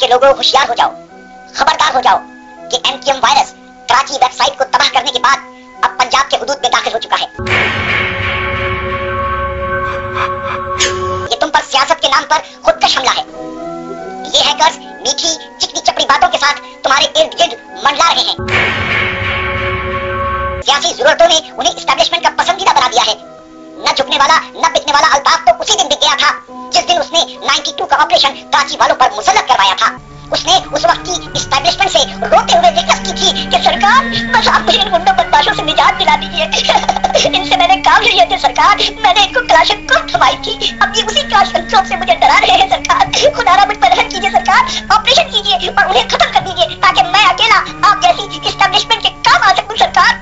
के लोगों होशियार हो जाओ, खबरदार हो जाओ कि एमक्यूएम वायरस कराची वेबसाइट को तबाह करने के बाद अब पंजाब के हुदूद में दाखिल हो चुका है। ये तुम पर सियासत के नाम पर खुदकश हमला है। ये हैकर्स मीठी चिकनी चपड़ी बातों के साथ तुम्हारे इर्द गिर्द मंडरा रहे हैं। सियासी जरूरतों ने उन्हें इस्टेब्लिशमेंट का पसंदीदा बना दिया है। न झुकने वाला न बिकने वाला अल्ताफ तो उसी दिन बिक गया था जिस दिन उसने 92 का ऑपरेशन कराची वालों पर मुसल्लत करवाया था। उसने उस वक्त की इस्टेब्लिशमेंट से रोते हुए रिक्वेस्ट की थी कि सरकार बस आप मुझे इन गुंडों बदमाशों से निजात दिला दीजिए। इनसे मैंने काम लिए थे सरकार, मैंने इनको क्लाशंकोव थमाई थी, अब ये उसी क्लाशंकोव से मुझे डरा रहे हैं सरकार। खुदारा मुझ पर रहम कीजिए सरकार, ऑपरेशन कीजिए और उन्हें खत्म कर दीजिए ताकि मैं अकेला आप जैसी इस्टेब्लिशमेंट के काम आ सकूं सरकार।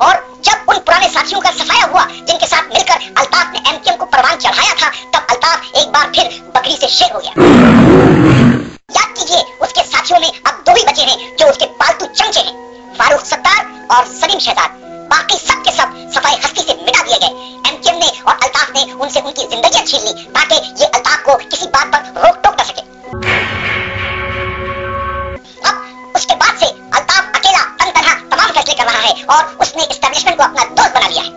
और जब उन पुराने साथियों का सफाया हुआ जिनके साथ मिलकर अल्ताफ ने एमक्यूएम को परवान चढ़ाया था, तब अल्ताफ एक बार फिर बकरी से शेर हो गया। याद कीजिए उसके साथियों में अब दो ही बचे हैं जो उसके पालतू चमचे हैं, फारूक सत्तार और सलीम शहजाद। बाकी सब के सब सफाई हस्ती से मिटा दिए गए। एमक्यूएम ने और अल्ताफ ने उनसे उनकी जिंदगियां छीन ली ताकि ये अल्ताफ को किसी बात पर रोक टोक न सके। अब उसके बाद से अल्ताफ अकेला तनतन्हा तमाम फैसले कर रहा है और उसने एस्टेब्लिशमेंट को अपना दोस्त बना लिया है।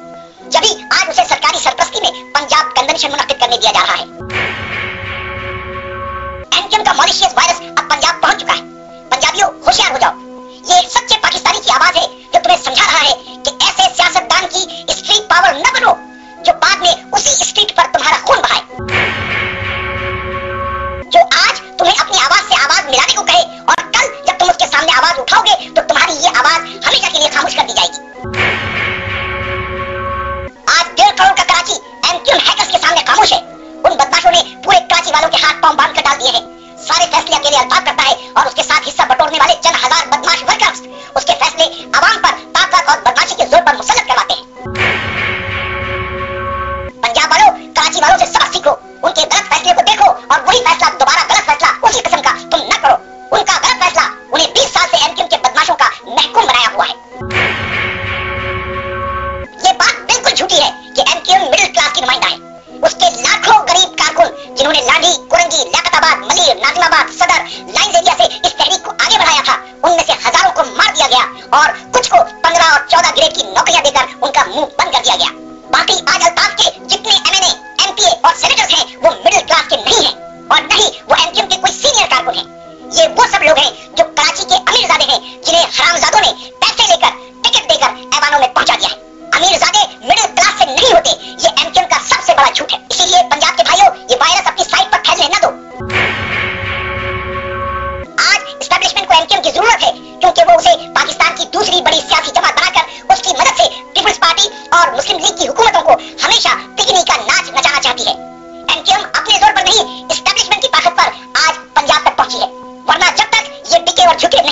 जब भी आज उसे सरकारी सरपरस्ती में पंजाब कन्वेंशन मुनक्किद करने दिया जा रहा है। एमक्यूएम का मॉलिशियस वायरस अब पंजाब पहुंच चुका है। पंजाबियों होशियार हो जाओ, ये एक सच्चे पाकिस्तानी की आवाज है जो तुम्हें समझा रहा है कि ऐसे सियासतदान की स्ट्रीट पावर न बनो जो बाद में उसी स्ट्रीट पर तुम्हारा खून बहाए, जो आज तुम्हें अपनी आवाज से आवाज मिलाने को कहे और कल जब तुम उसके सामने आवाज उठाओगे तो तुम्हारी ये आवाज हमेशा के लिए खामोश कर दी जाएगी। आज 1.5 करोड़ का कराची एमक्यूएम हैकर्स के सामने खामोश है। उन बदमाशों ने पूरे कराची वालों के हाथ पांव बांध कर डाल दिए हैं। सारे फैसले अकेले अल्ताफ करता है और उसके साथ हिस्सा बटोरने वाले चंद हजार बदमाश वर्कर्स उसके फैसले आवाम पर ताकत और बदमाशी के जोर पर मुसल्लत करवाते हैं। पंजाब वालों, कराची वालों से सबक सीखो, उनके गलत फैसले को देखो और वही फैसला दोबारा गलत फैसला उसी किस्म का तुम न करो। उनका गलत फैसला उन्हें 20 साल से एमक्यूएम के बदमाशों का महकूम बनाया हुआ है। ये बात बिल्कुल झूठी है कि एमक्यूएम मिडिल क्लास की नुमाइंदा है। उसके लाखों गरीब कारकुन जिन्होंने लांडी, कुरंगी, लियाकताबाद, मलीर, नाजिमाबाद, सदर, लाइंस एरिया से इस तहरीक को आगे बढ़ाया था, उनमें से हजारों को मार दिया गया और कुछ को 15 और 14 ग्रेड की नौकरियां देकर उनका मुंह बंद कर दिया गया। बाकी आज अल्ताफ के जितने एमएनए, एमपीए और सेनेटर्स हैं वो मिडिल क्लास के नहीं हैं और न ही वो एमक्यूएम के कोई सीनियर कारकुन हैं। ये वो सब लोग हैं जो कराची के अमीरजादे हैं जिन्हें हरामजादों ने पैसे लेकर टिकट देकर ऐवानों में पहुंचा दिया है। अमीरजादे मिडिल क्लास से नहीं होते, ये एमक्यूएम का सबसे बड़ा झूठ है। इसीलिए पंजाब के भाइयों, ये वायरस अपनी साइड पर फैलने न दो। आज एस्टेब्लिशमेंट को एमक्यूएम की जरूरत है क्योंकि वो उसे पाकिस्तान की दूसरी बड़ी सियासी जमात बनाकर उसकी मदद से पीपल्स पार्टी और मुस्लिम लीग की हुकूमतों को हमेशा पिकनी का नाच नचाना चाहती है। एमक्यूएम अपने जोर पर नहीं, एस्टेब्लिशमेंट की ताकत पर आज पंजाब तक पहुंची है, वरना जब तक ये टिके और झुके